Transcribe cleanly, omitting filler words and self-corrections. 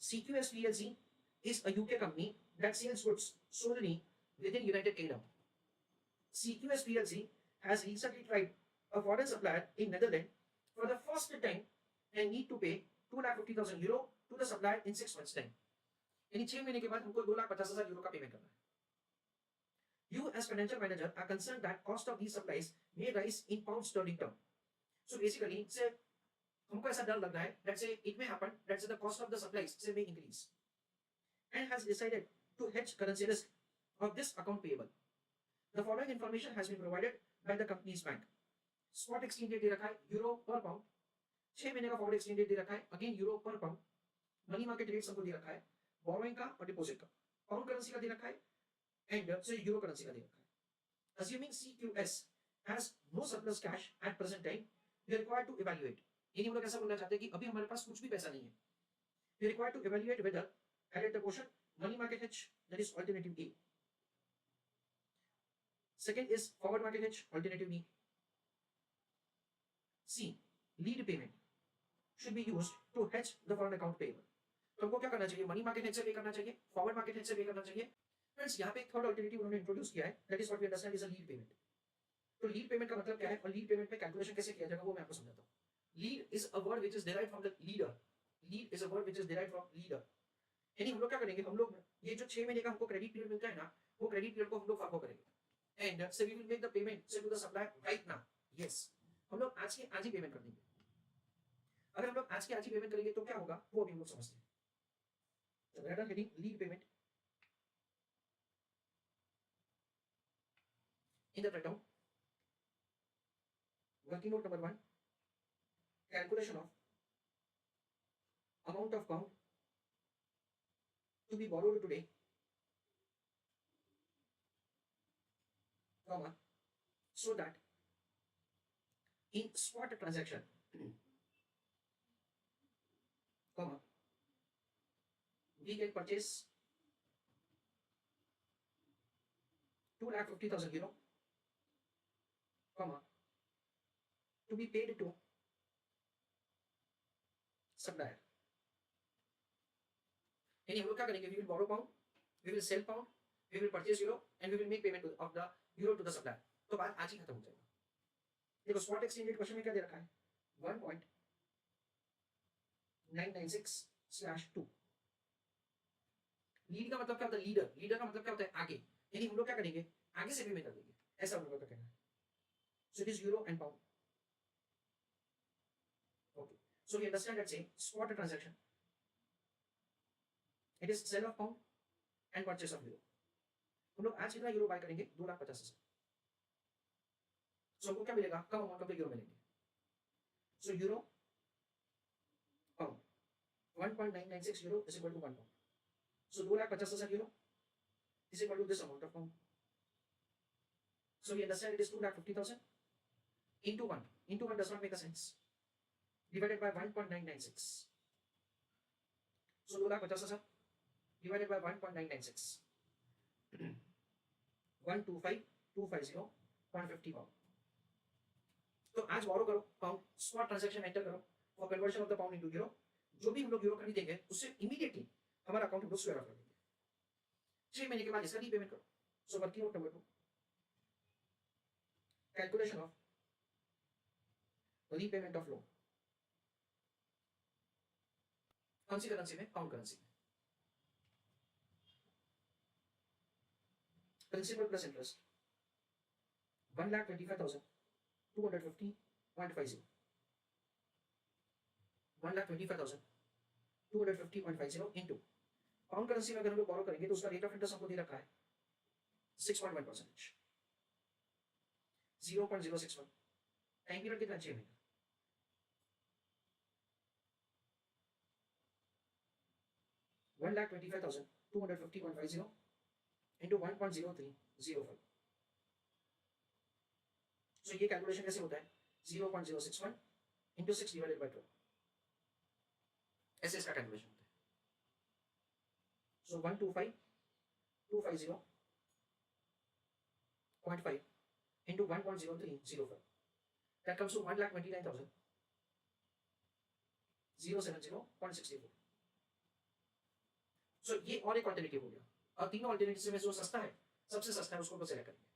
CQS PLC is a UK company that sells goods solely within United Kingdom. CQS PLC has recently tried a foreign supplier in Netherlands for the first time and need to pay 2,50,000 euro to the supplier in 6 months time. यानी 6 महीने के बाद हमको 2,50,000 euro का payment करना है. You as financial manager are concerned that cost of these supplies may rise in pound sterling term. So basically, say हमको ऐसा डर लग रहा है that say it may happen that say the cost of the supplies say may increase and has decided to hedge currency risk of this account payable. The following information has been provided by the company's bank. Spot exchange rate दे रखा है euro पर pound, 6 महीने का forward exchange rate दे रखा है again euro पर pound, money market rate हमको दे रखा है बोरोइंग का और डिपॉजिट का, पाउंड करेंसी का दे रखा है एंड से यूरो करेंसी का दे रखा है. Assuming CQS has no surplus cash at present time, we are required to evaluate. यानी हम लोग ऐसा बोलना चाहते हैं कि अभी हमारे पास कुछ भी पैसा नहीं है. We are required to evaluate whether at the portion money market hedge, that is alternative A. Second is forward market hedge, alternative B. C. Lead payment should be used to hedge the foreign account payable. तो हमको क्या करना चाहिए? Money market hedge से पे करना चाहिए, forward market hedge से पे करना चाहिए. फ्रेंड्स यहाँ पे एक थर्ड अल्टरनेटिव उन्होंने इंट्रोड्यूस किया है, that is what we understand is a lead payment. तो लीड पेमेंट का मतलब क्या है और लीड पेमेंट में कैलकुलेशन कैसे किया जाएगा वो मैं आपको समझाता हूँ. Lead is a word which is derived from the leader. Lead is a word which is derived from leader. यानी हम लोग क्या करेंगे, हम लोग ये जो 6 महीने का हमको क्रेडिट पीरियड मिलता है ना, वो क्रेडिट पीरियड को हम लोग फॉलो करेंगे and so we will make the payment से to the supplier right now. Yes, हम लोग आज के आज ही पेमेंट कर देंगे. अगर हम लोग आज के आज ही पेमेंट करेंगे तो क्या होगा वो अभी हम लोग समझते हैं. So rather heading lead payment in the breakdown, working note number 1, calculation of amount of pound to be borrowed today, comma, so that in spot transaction, comma, we can purchase 2,50,000 euro, comma, to be paid to supplier. यानी हम लोग क्या करेंगे, we will borrow pound, we will sell pound, we will purchase euro and we will make payment of the euro to the supplier. तो बात आज ही खत्म हो जाएगा. देखो स्पॉट एक्सचेंज रेट क्वेश्चन में क्या दे रखा है 1.996/2. लीड का मतलब क्या होता है, लीडर. लीडर का मतलब क्या होता है आगे. यानी हम लोग क्या करेंगे आगे से पेमेंट कर देंगे, ऐसा हम लोग का कहना है. So it is euro and pound. Okay, so we understand that से spot transaction it is sale of pound and purchase of euro. हम लोग आज कितना यूरो बाय करेंगे 2,50,000. सो हमको क्या मिलेगा, कम अमाउंट ऑफ यूरो मिलेंगे. सो euro pound 1.996 euro is equal to 1 pound. So 2,50,000 euro is equal to this amount of pound. So we understand it is 2,50,000 into 1. Into 1 does not make a sense. Divided by 1.996. So 2,50,000 divided by 1.996. 125,250 pound. तो आज बोरो करो pound, spot transaction enter करो for conversion of the pound into euro. जो भी हम लोग euro खरीदेंगे उससे इमीडिएटली हमारा अकाउंट हम लोग स्क्वायर ऑफ कर देंगे. 6 महीने के बाद इसका रीपेमेंट करो. So working note number 2, calculation of repayment of loan. कौन सी करेंसी में, पाउंड करेंसी में. Principal plus interest 1,25,250.50. 1,25,250.50 into pound currency में अगर हम लोग बोरो करेंगे तो उसका रेट ऑफ इंटरेस्ट हमको दे रखा है 6.1%. 0.061. टाइम पीरियड कितना 6 महीना. $1,25,250.50 into 1.0305. सो ये कैलकुलेशन कैसे होता है 0.061 into 6 divided by 12. ऐसे इसका कैलकुलेशन होता है. सो 125,250.5 into 1.0305. That comes to 1,29,070.64. सो ये और एक ऑल्टरनेटिव हो गया। और तीनों ऑल्टरनेटिव में जो सस्ता है, सबसे सस्ता है, उसको तो सेलेक्ट करेंगे।